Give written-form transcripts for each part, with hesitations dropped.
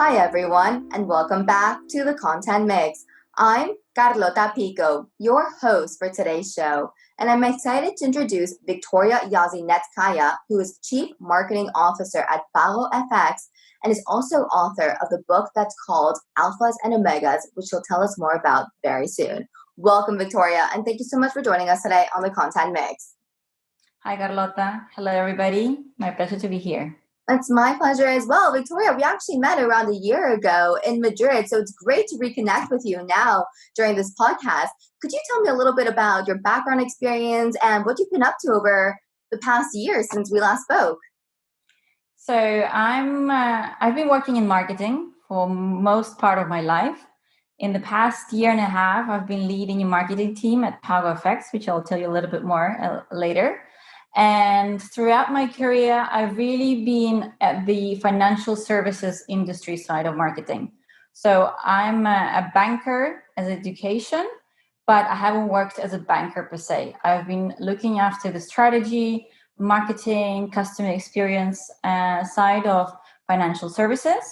Hi everyone, and welcome back to the Content Mix. I'm Carlota Pico, your host for today's show, and I'm excited to introduce Victoria Yasinetskaya, who is Chief Marketing Officer at PagoFX and is also author of the book that's called Alphas and Omegas, which she'll tell us more about very soon. Welcome, Victoria, and thank you so much for joining us today on the Content Mix. Hi, Carlota. Hello, everybody. My pleasure to be here. It's my pleasure as well. Victoria, we actually met around a year ago in Madrid, so it's great to reconnect with you now during this podcast. Could you tell me a little bit about your background experience and what you've been up to over the past year since we last spoke? So I've been working in marketing for most part of my life. In the past year and a half, I've been leading a marketing team at PagoFX, which I'll tell you a little bit more later. And throughout my career, I've really been at the financial services industry side of marketing. So I'm a banker as education, but I haven't worked as a banker per se. I've been looking after the strategy, marketing, customer experience side of financial services.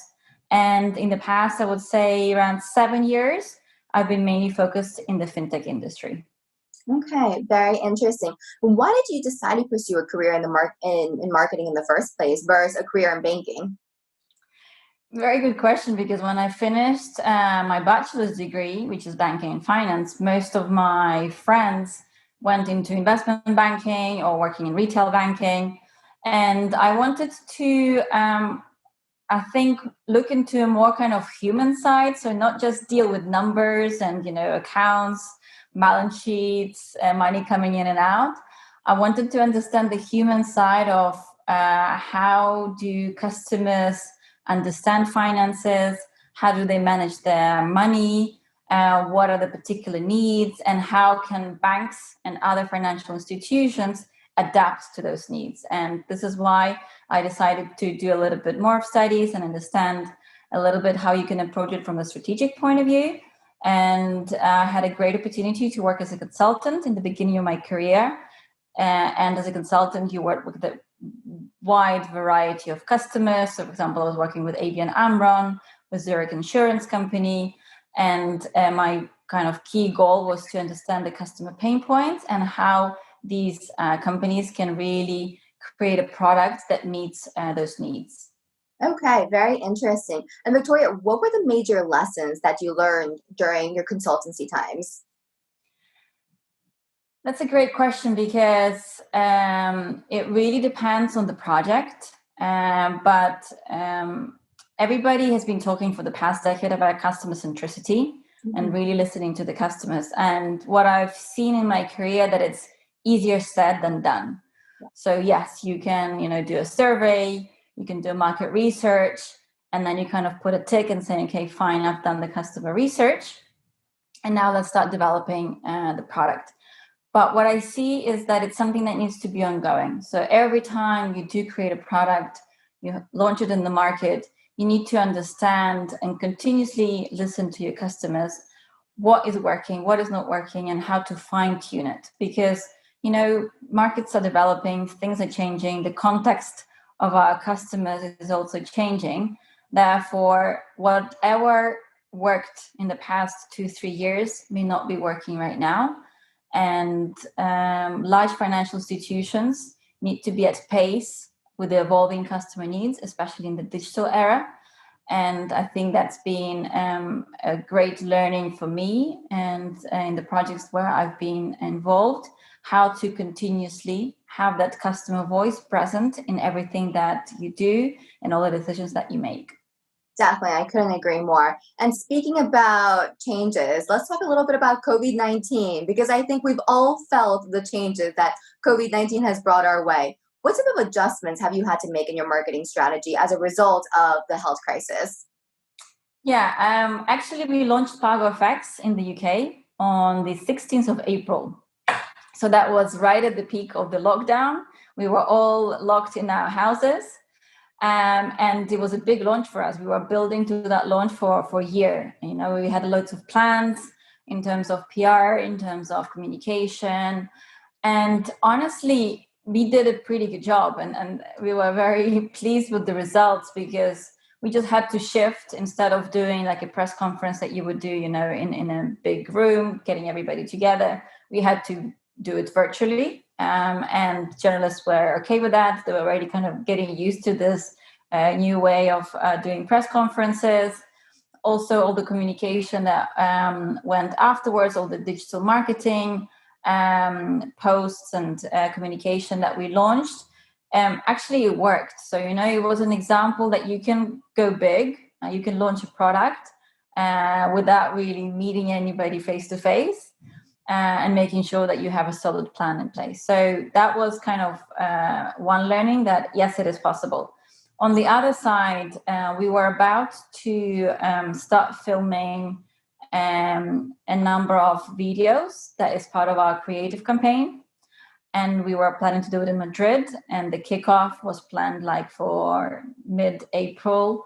And in the past, I would say around 7 years, I've been mainly focused in the fintech industry. Okay, very interesting. Why did you decide to pursue a career in in marketing in the first place versus a career in banking? Very good question, because when I finished my bachelor's degree, which is banking and finance, most of my friends went into investment banking or working in retail banking. And I wanted to, I think, look into a more kind of human side. So not just deal with numbers and, accounts, balance sheets, money coming in and out. I wanted to understand the human side of how do customers understand finances, how do they manage their money, what are the particular needs, and how can banks and other financial institutions adapt to those needs. And this is why I decided to do a little bit more of studies and understand a little bit how you can approach it from a strategic point of view. And I had a great opportunity to work as a consultant in the beginning of my career. And as a consultant, you work with a wide variety of customers. So, for example, I was working with ABN AMRO, with Zurich Insurance Company. And my kind of key goal was to understand the customer pain points and how these companies can really create a product that meets those needs. Okay, very interesting. And Victoria, what were the major lessons that you learned during your consultancy times? That's a great question, because it really depends on the project. But everybody has been talking for the past decade about customer centricity and really listening to the customers. And what I've seen in my career, that it's easier said than done. So yes, you can, do a survey, you can do market research, and then you kind of put a tick and say, okay, fine, I've done the customer research, and now let's start developing the product. But what I see is that it's something that needs to be ongoing. So every time you do create a product, you launch it in the market, you need to understand and continuously listen to your customers, what is working, what is not working, and how to fine tune it. Because markets are developing, things are changing, the context of our customers is also changing. Therefore, whatever worked in the past 2-3 years may not be working right now. And large financial institutions need to be at pace with the evolving customer needs, especially in the digital era. And I think that's been a great learning for me, and in the projects where I've been involved, how to continuously have that customer voice present in everything that you do and all the decisions that you make. Definitely, I couldn't agree more. And speaking about changes, let's talk a little bit about COVID-19, because I think we've all felt the changes that COVID-19 has brought our way. What type of adjustments have you had to make in your marketing strategy as a result of the health crisis? Yeah, actually, we launched PagoFX in the UK on the 16th of April. So that was right at the peak of the lockdown. We were all locked in our houses. And it was a big launch for us. We were building to that launch for a year. We had loads of plans in terms of PR, in terms of communication. And honestly, we did a pretty good job. And we were very pleased with the results, because we just had to shift. Instead of doing like a press conference that you would do, in a big room, getting everybody together, we had to do it virtually. And journalists were okay with that. They were already kind of getting used to this new way of doing press conferences. Also, all the communication that went afterwards, all the digital marketing posts and communication that we launched, actually it worked. So, it was an example that you can go big, you can launch a product without really meeting anybody face to face, and making sure that you have a solid plan in place. So that was kind of one learning, that yes, it is possible. On the other side, we were about to start filming a number of videos that is part of our creative campaign. And we were planning to do it in Madrid, and the kickoff was planned like for mid-April.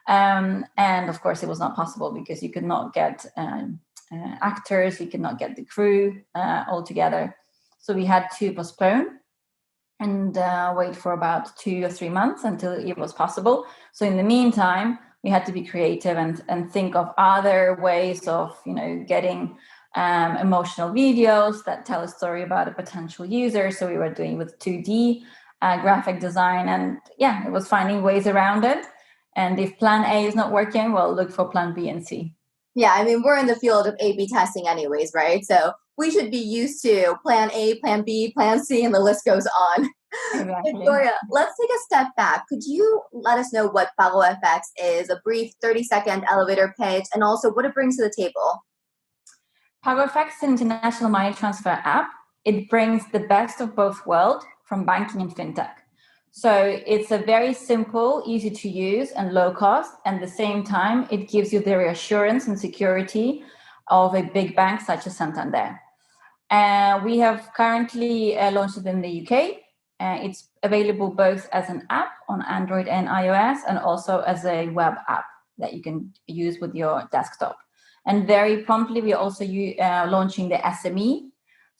And of course, it was not possible because you could not get actors, you could not get the crew all together. So we had to postpone and wait for about 2 or 3 months until it was possible. So in the meantime, we had to be creative and think of other ways of, getting emotional videos that tell a story about a potential user. So we were doing with 2D graphic design, and it was finding ways around it. And if plan A is not working, well, look for plan B and C. Yeah, I mean, we're in the field of A/B testing anyways, right? So we should be used to plan A, plan B, plan C, and the list goes on. Exactly. Victoria, let's take a step back. Could you let us know what PagoFX is, a brief 30-second elevator pitch, and also what it brings to the table? PagoFX is an international money transfer app. It brings the best of both worlds from banking and fintech. So it's a very simple, easy to use, and low cost. And at the same time, it gives you the reassurance and security of a big bank such as Santander. We have currently launched it in the UK. It's available both as an app on Android and iOS, and also as a web app that you can use with your desktop. And very promptly, we are also launching the SME.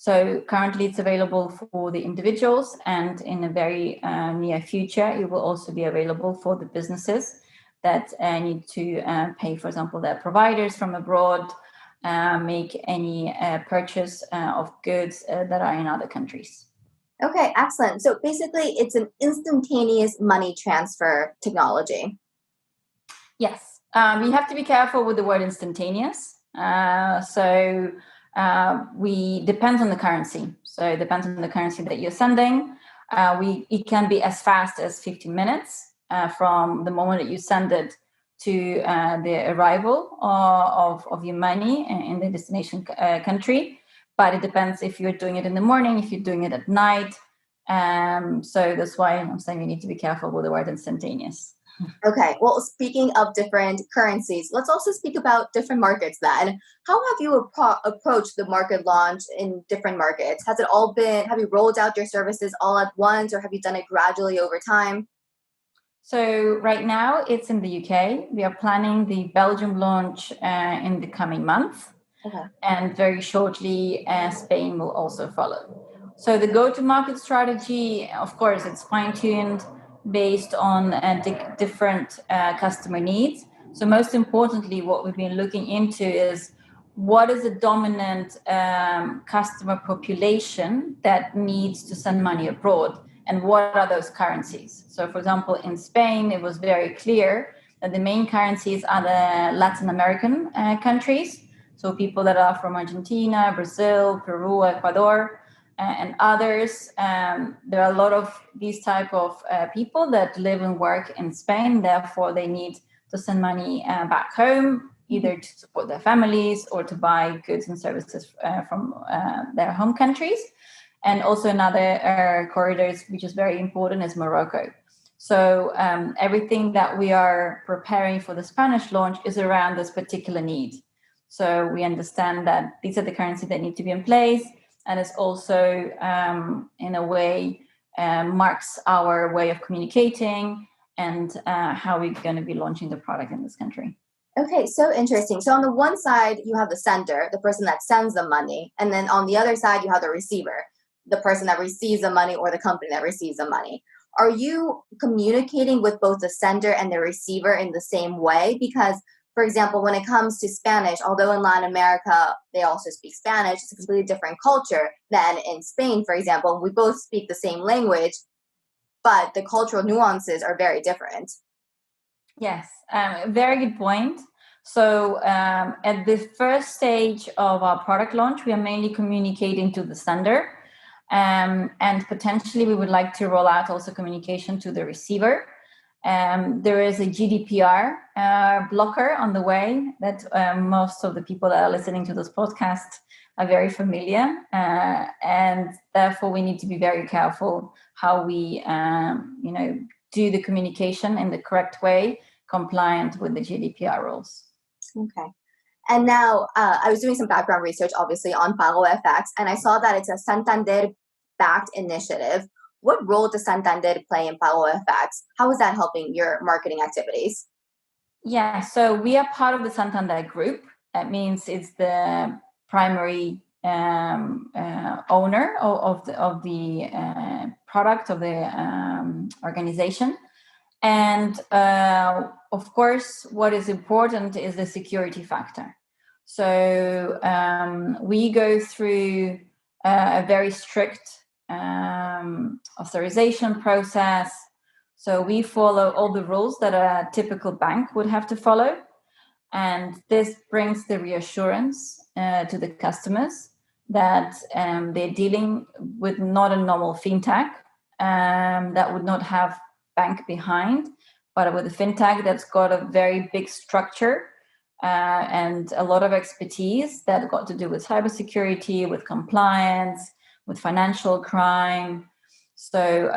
So currently it's available for the individuals, and in a very near future, it will also be available for the businesses that need to pay, for example, their providers from abroad, make any purchase of goods that are in other countries. Okay, excellent. So basically, it's an instantaneous money transfer technology. Yes, you have to be careful with the word instantaneous. We depends on the currency. So it depends on the currency that you're sending. It can be as fast as 15 minutes from the moment that you send it to the arrival of your money in the destination country. But it depends if you're doing it in the morning, if you're doing it at night. So that's why I'm saying you need to be careful with the word instantaneous. Okay, well, speaking of different currencies, let's also speak about different markets then. How have you approached the market launch in different markets? Have you rolled out your services all at once, or have you done it gradually over time? So right now it's in the UK. We are planning the Belgium launch in the coming month. Okay. And very shortly, Spain will also follow. So the go-to-market strategy, of course, it's fine-tuned based on different customer needs. So most importantly, what we've been looking into is what is the dominant customer population that needs to send money abroad, and what are those currencies? So, for example, in Spain, it was very clear that the main currencies are the Latin American countries. So people that are from Argentina, Brazil, Peru, Ecuador, and others. There are a lot of these type of people that live and work in Spain. Therefore, they need to send money back home, either to support their families or to buy goods and services from their home countries. And also another corridor, which is very important, is Morocco. So everything that we are preparing for the Spanish launch is around this particular need. So we understand that these are the currencies that need to be in place, and it's also, in a way, marks our way of communicating and how we're going to be launching the product in this country. Okay, so interesting. So on the one side, you have the sender, the person that sends the money, and then on the other side, you have the receiver, the person that receives the money or the company that receives the money. Are you communicating with both the sender and the receiver in the same way? Because, for example, when it comes to Spanish, although in Latin America they also speak Spanish, it's a completely different culture than in Spain, for example. We both speak the same language, but the cultural nuances are very different. Yes, very good point. So at the first stage of our product launch, we are mainly communicating to the sender, and potentially we would like to roll out also communication to the receiver. There is a GDPR blocker on the way that most of the people that are listening to this podcast are very familiar, and therefore we need to be very careful how we, do the communication in the correct way, compliant with the GDPR rules. Okay. And now I was doing some background research, obviously, on PagoFX, and I saw that it's a Santander-backed initiative. What role does Santander play in PagoFX? How is that helping your marketing activities? Yeah, so we are part of the Santander group. That means it's the primary owner of the product of the organization. And of course, what is important is the security factor. So we go through a very strict authorization process. So we follow all the rules that a typical bank would have to follow. And this brings the reassurance to the customers that they're dealing with not a normal fintech that would not have bank behind, but with a fintech that's got a very big structure and a lot of expertise that got to do with cybersecurity, with compliance, with financial crime. So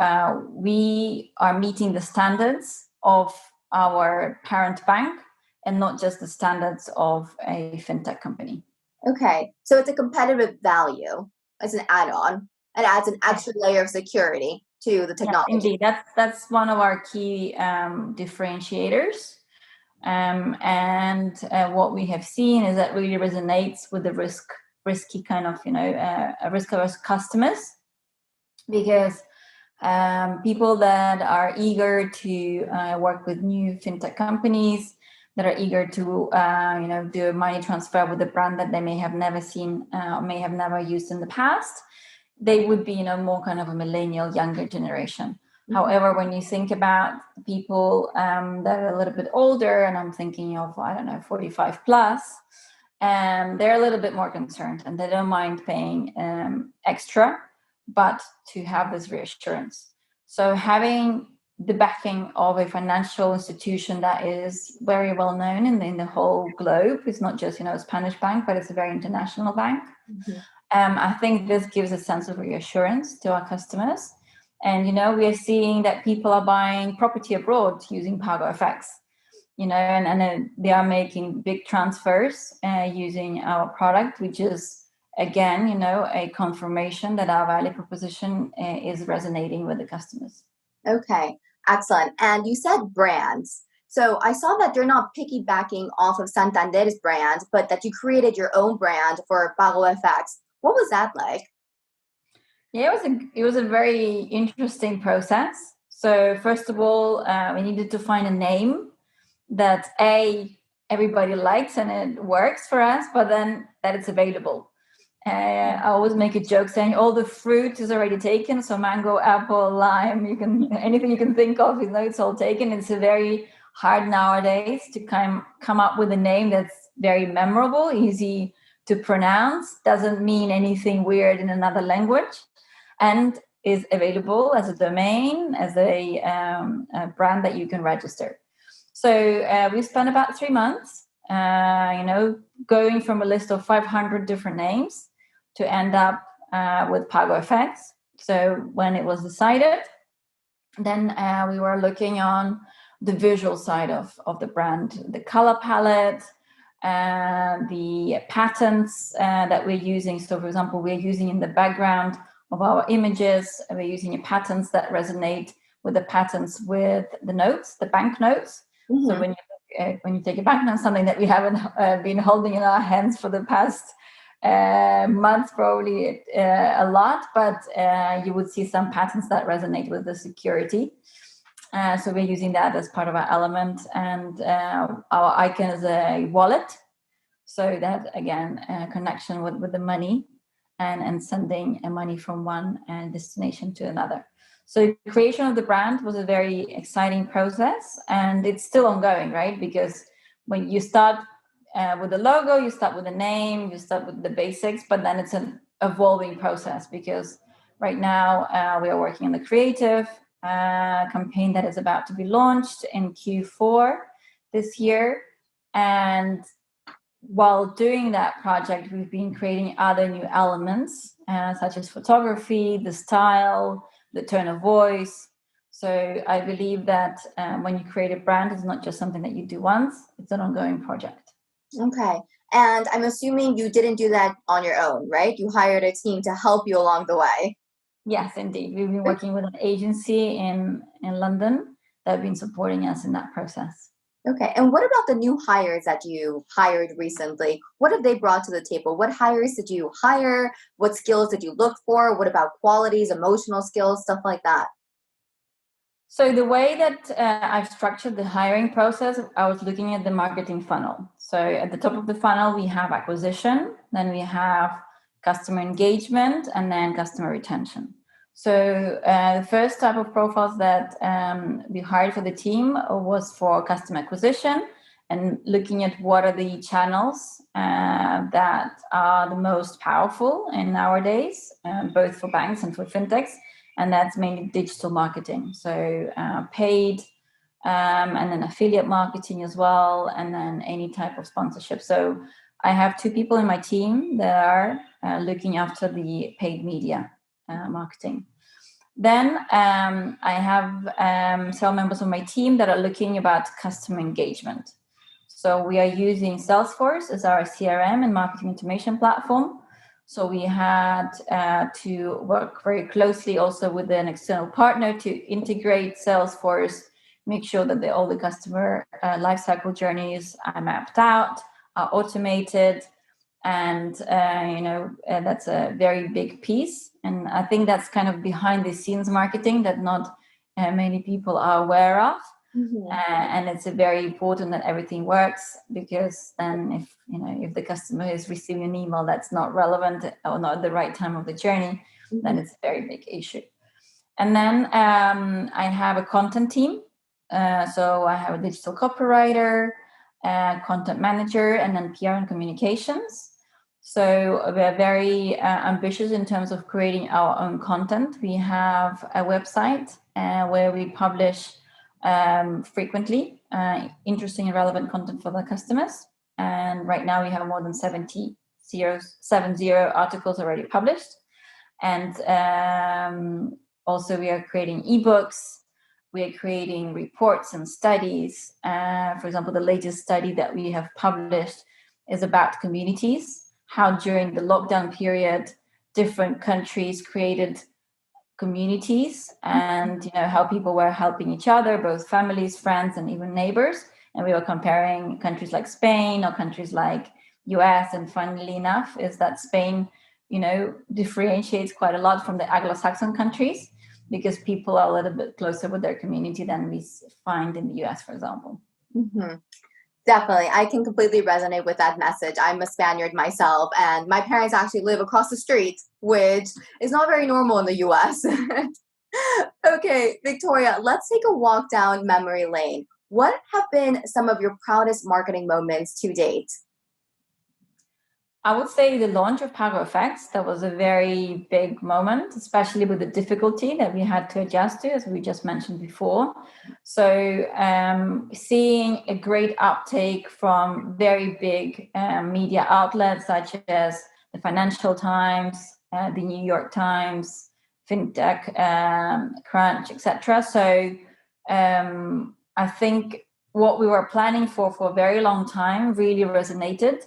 we are meeting the standards of our parent bank and not just the standards of a fintech company. Okay, so it's a competitive value. It's an add-on. It adds an extra layer of security to the technology. Yeah, indeed, that's one of our key differentiators. And what we have seen is that really resonates with the risky kind of, risk-averse customers, because people that are eager to work with new fintech companies, that are eager to do a money transfer with a brand that they may have never seen, may have never used in the past, they would be more kind of a millennial, younger generation. Mm-hmm. However, when you think about people that are a little bit older, and I'm thinking of 45 plus, they're a little bit more concerned, and they don't mind paying extra, but to have this reassurance. So having the backing of a financial institution that is very well known in the whole globe, it's not just a Spanish bank, but it's a very international bank. Mm-hmm. I think this gives a sense of reassurance to our customers. And, we are seeing that people are buying property abroad using PagoFX, and they are making big transfers using our product, which is, again, a confirmation that our value proposition is resonating with the customers. Okay, excellent. And you said brands. So I saw that you're not piggybacking off of Santander's brand, but that you created your own brand for PagoFX. What was that like? Yeah, it was a very interesting process. So first of all, we needed to find a name that everybody likes and it works for us, but then that it's available. I always make a joke saying all the fruit is already taken. So mango, apple, lime, anything you can think of, it's all taken. It's very hard nowadays to come up with a name that's very memorable, easy to pronounce, doesn't mean anything weird in another language, and is available as a domain, as a brand that you can register. So we spent about 3 months, going from a list of 500 different names to end up with PagoFX. So when it was decided, then we were looking on the visual side of the brand, the color palette, the patterns that we're using. So, for example, we're using in the background of our images, we're using patterns that resonate with the patterns with the notes, the bank notes. Mm-hmm. So when you take a banknote, something that we haven't been holding in our hands for the past months, probably a lot, but you would see some patterns that resonate with the security. So we're using that as part of our element, and our icon is a wallet. So that, again, connection with the money and sending money from one destination to another. So the creation of the brand was a very exciting process, and it's still ongoing, right? Because when you start with the logo, you start with the name, you start with the basics, but then it's an evolving process, because right now we are working on the creative campaign that is about to be launched in Q4 this year. And while doing that project, we've been creating other new elements, such as photography, the style, the tone of voice. So I believe that when you create a brand, it's not just something that you do once, it's an ongoing project. Okay. And I'm assuming you didn't do that on your own, right? You hired a team to help you along the way. Yes, indeed. We've been working with an agency in London that have been supporting us in that process. Okay. And what about the new hires that you hired recently? What have they brought to the table? What hires did you hire? What skills did you look for? What about qualities, emotional skills, stuff like that? So the way that I've structured the hiring process, I was looking at the marketing funnel. So at the top of the funnel, we have acquisition, then we have customer engagement, and then customer retention. So the first type of profiles that we hired for the team was for customer acquisition, and looking at what are the channels that are the most powerful in nowadays, both for banks and for fintechs. And that's mainly digital marketing. So paid, and then affiliate marketing as well, and then any type of sponsorship. So I have 2 people in my team that are looking after the paid media marketing. Then I have several members of my team that are looking about customer engagement. So we are using Salesforce as our CRM and marketing automation platform. So we had to work very closely also with an external partner to integrate Salesforce, make sure that all the customer lifecycle journeys are mapped out, are automated, and that's a very big piece. And I think that's kind of behind the scenes marketing that not many people are aware of. Mm-hmm. And it's very important that everything works, because then if the customer is receiving an email that's not relevant or not at the right time of the journey, Mm-hmm. then it's a very big issue. And then I have a content team. So I have a digital copywriter, content manager, and then PR and communications. So we're very ambitious in terms of creating our own content. We have a website where we publish frequently interesting and relevant content for the customers. And right now we have more than 70 articles already published. And also we are creating ebooks. We are creating reports and studies. For example, the latest study that we have published is about communities, how during the lockdown period, different countries created communities, and how people were helping each other, both families, friends, and even neighbors. And we were comparing countries like Spain or countries like US. And funnily enough, is that Spain, differentiates quite a lot from the Anglo-Saxon countries, because people are a little bit closer with their community than we find in the US, for example. Mm-hmm. Definitely. I can completely resonate with that message. I'm a Spaniard myself, and my parents actually live across the street, which is not very normal in the US. Okay, Victoria, let's take a walk down memory lane. What have been some of your proudest marketing moments to date? I would say the launch of PagoFX, that was a very big moment, especially with the difficulty that we had to adjust to, as we just mentioned before. So seeing a great uptake from very big media outlets such as the Financial Times, the New York Times, fintech, Crunch, etc. So I think what we were planning for a very long time really resonated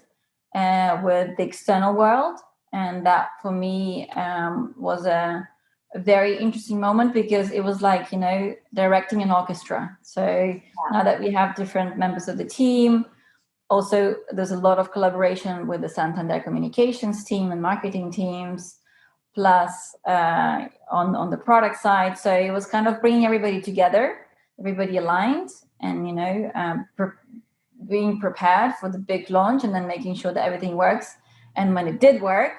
with the external world. And that for me was a very interesting moment, because it was like, directing an orchestra. So now that we have different members of the team, also, there's a lot of collaboration with the Santander communications team and marketing teams, plus on the product side. So it was kind of bringing everybody together, everybody aligned, and being prepared for the big launch, and then making sure that everything works. And when it did work,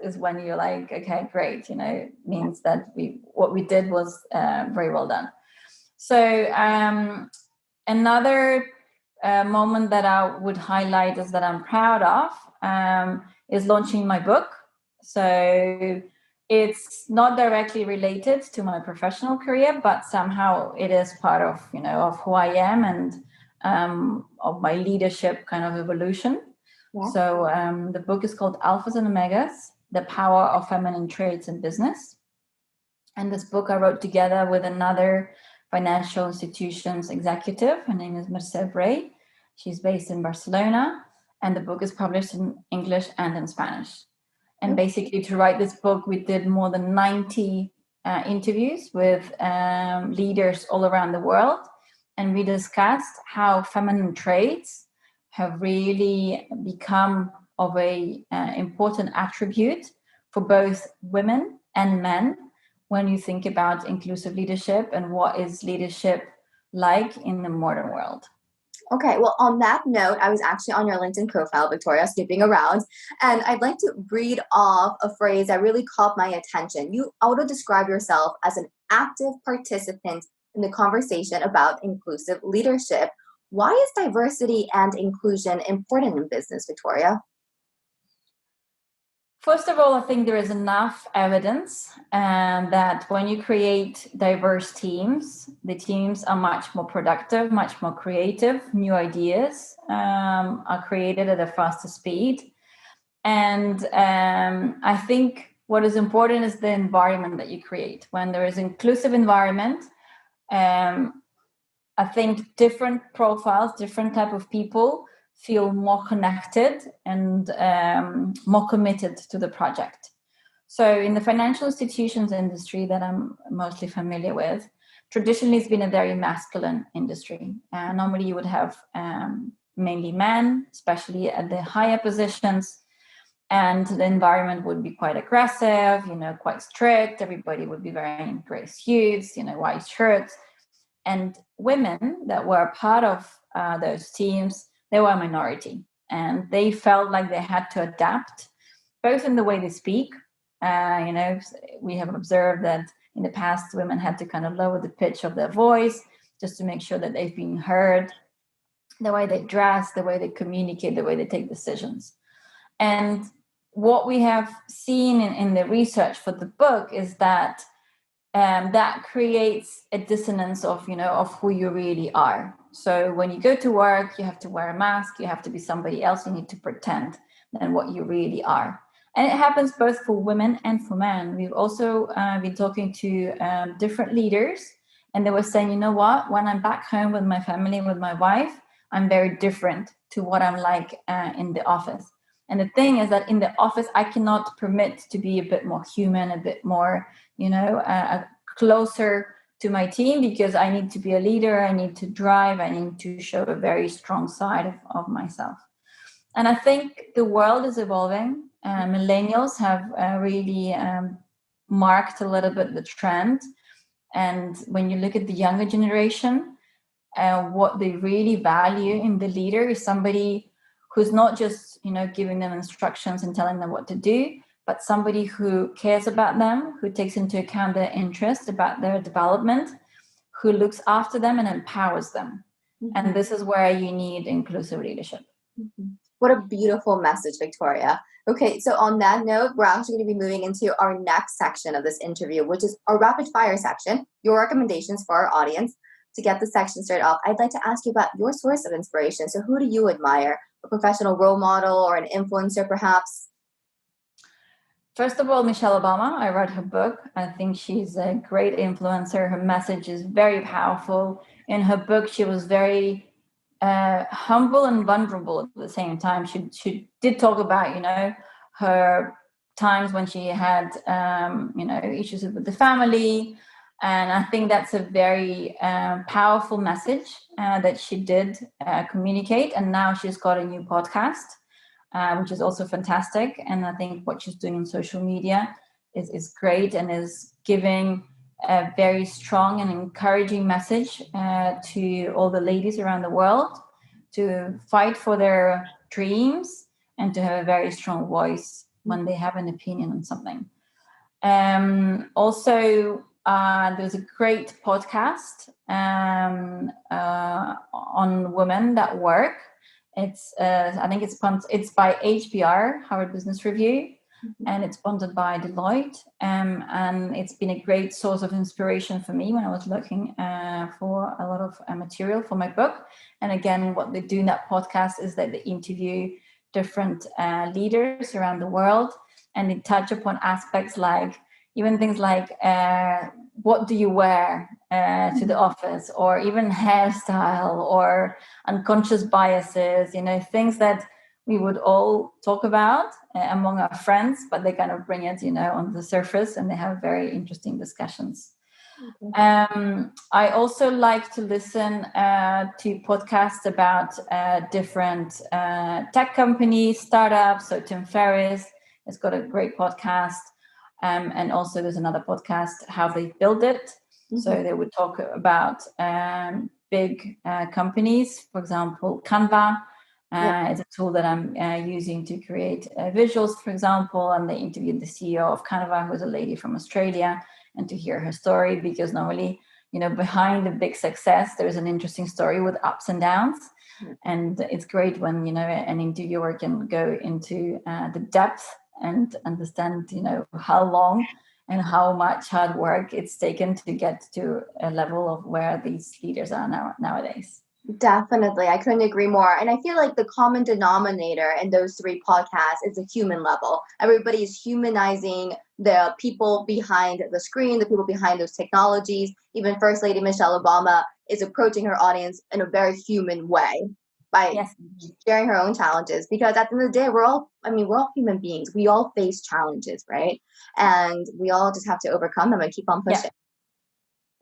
is when you're like, okay, great. It means that what we did was very well done. So another moment that I would highlight is that I'm proud of is launching my book. So it's not directly related to my professional career, but somehow it is part of of who I am and of my leadership kind of evolution. Yeah. So the book is called Alphas and Omegas: The Power of Feminine Traits in Business. And this book I wrote together with another financial institutions executive. Her name is Mercè Brey. She's based in Barcelona, and the book is published in English and in Spanish. And basically, to write this book, we did more than 90 interviews with leaders all around the world, and we discussed how feminine traits have really become of a important attribute for both women and men when you think about inclusive leadership and what is leadership like in the modern world. Okay, well, on that note, I was actually on your LinkedIn profile, Victoria, skipping around, and I'd like to read off a phrase that really caught my attention. You auto-describe yourself as an active participant in the conversation about inclusive leadership. Why is diversity and inclusion important in business, Victoria? First of all, I think there is enough evidence that when you create diverse teams, the teams are much more productive, much more creative. New ideas are created at a faster speed. And I think what is important is the environment that you create. When there is inclusive environment, I think different profiles, different type of people feel more connected and more committed to the project. So in the financial institutions industry that I'm mostly familiar with, traditionally it's been a very masculine industry. Normally you would have mainly men, especially at the higher positions, and the environment would be quite aggressive, quite strict. Everybody would be wearing gray suits, white shirts. And women that were part of those teams, they were a minority, and they felt like they had to adapt, both in the way they speak. We have observed that in the past, women had to kind of lower the pitch of their voice just to make sure that they've been heard, the way they dress, the way they communicate, the way they take decisions. And what we have seen in the research for the book is that that creates a dissonance of who you really are. So when you go to work, you have to wear a mask, you have to be somebody else, you need to pretend than what you really are. And it happens both for women and for men. We've also been talking to different leaders, and they were saying, you know what, when I'm back home with my family, with my wife, I'm very different to what I'm like in the office. And the thing is that in the office, I cannot permit to be a bit more human, a bit more, closer to my team, because I need to be a leader, I need to drive, I need to show a very strong side of myself. And I think the world is evolving. Millennials have really marked a little bit the trend. And when you look at the younger generation, what they really value in the leader is somebody who's not just, giving them instructions and telling them what to do, but somebody who cares about them, who takes into account their interests, about their development, who looks after them and empowers them. Mm-hmm. And this is where you need inclusive leadership. Mm-hmm. What a beautiful message, Victoria. Okay, so on that note, we're actually going to be moving into our next section of this interview, which is our rapid fire section, your recommendations for our audience. To get the section started off, I'd like to ask you about your source of inspiration. So who do you admire? A professional role model or an influencer, perhaps? First of all, Michelle Obama. I read her book. I think she's a great influencer. Her message is very powerful. In her book, she was very humble and vulnerable at the same time. She did talk about, her times when she had, issues with the family, And I think that's a very powerful message that she did communicate. And now she's got a new podcast, which is also fantastic. And I think what she's doing on social media is great and is giving a very strong and encouraging message to all the ladies around the world to fight for their dreams and to have a very strong voice when they have an opinion on something. Also, there's a great podcast on women that work. It's I think it's by HBR, Harvard Business Review, and it's sponsored by Deloitte. And it's been a great source of inspiration for me when I was looking for a lot of material for my book. And again, what they do in that podcast is that they interview different leaders around the world, and they touch upon aspects like even things like what do you wear to the office, or even hairstyle or unconscious biases, things that we would all talk about among our friends, but they kind of bring it, on the surface, and they have very interesting discussions. I also like to listen to podcasts about different tech companies, startups. So Tim Ferriss has got a great podcast. And also there's another podcast, How They Build It. So they would talk about big companies. For example, Canva is a tool that I'm using to create visuals, for example. And they interviewed the CEO of Canva, who's a lady from Australia, and to hear her story, because normally, behind a big success, there's an interesting story with ups and downs. And it's great when, an interviewer can go into the depth and understand, how long and how much hard work it's taken to get to a level of where these leaders are nowadays. Definitely. I couldn't agree more. And I feel like the common denominator in those three podcasts is the human level. Everybody is humanizing the people behind the screen, the people behind those technologies. Even First Lady Michelle Obama is approaching her audience in a very human way by sharing her own challenges. Because at the end of the day, we're all human beings. We all face challenges, right? And we all just have to overcome them and keep on pushing.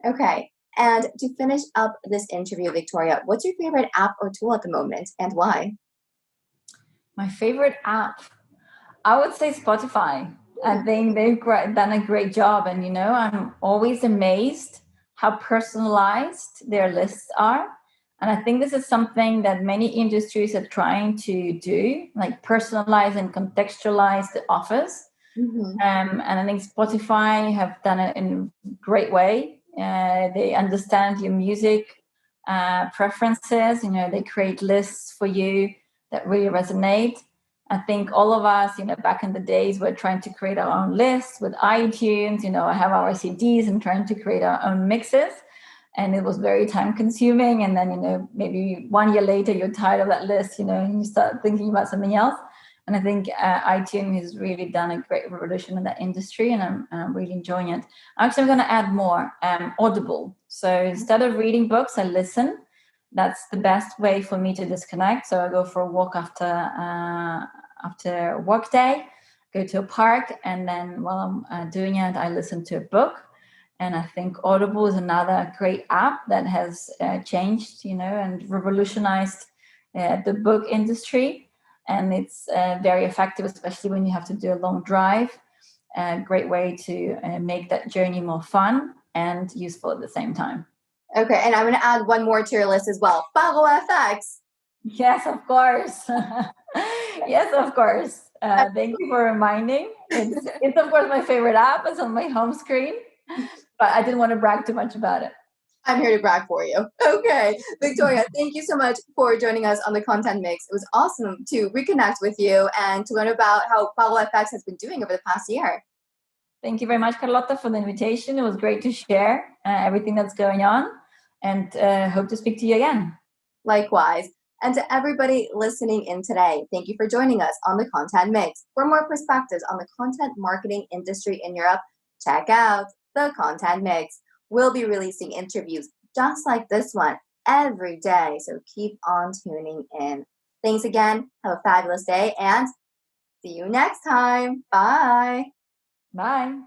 Yeah. Okay. And to finish up this interview, Victoria, what's your favorite app or tool at the moment, and why? My favorite app, I would say Spotify. I think they've done a great job. And, I'm always amazed how personalized their lists are. And I think this is something that many industries are trying to do, like personalize and contextualize the offers. And I think Spotify have done it in a great way. They understand your music preferences. They create lists for you that really resonate. I think all of us, back in the days, we're trying to create our own lists with iTunes, have our CDs and trying to create our own mixes. And it was very time consuming. And then, maybe 1 year later, you're tired of that list, and you start thinking about something else. And I think iTunes has really done a great revolution in that industry, and I'm really enjoying it. Actually, I'm going to add more, Audible. So instead of reading books, I listen. That's the best way for me to disconnect. So I go for a walk after work day, go to a park, and then while I'm doing it, I listen to a book. And I think Audible is another great app that has changed, and revolutionized the book industry. And it's very effective, especially when you have to do a long drive. A great way to make that journey more fun and useful at the same time. Okay, and I'm going to add one more to your list as well. PagoFX. Yes, of course. Yes, of course. Thank you for reminding. It's of course my favorite app. It's on my home screen, but I didn't want to brag too much about it. I'm here to brag for you. Okay, Victoria, thank you so much for joining us on the Content Mix. It was awesome to reconnect with you and to learn about how PagoFX has been doing over the past year. Thank you very much, Carlota, for the invitation. It was great to share everything that's going on, and hope to speak to you again. Likewise. And to everybody listening in today, thank you for joining us on the Content Mix. For more perspectives on the content marketing industry in Europe, check out the Content Mix. We'll be releasing interviews just like this one every day, so keep on tuning in. Thanks again. Have a fabulous day, and see you next time. Bye. Bye.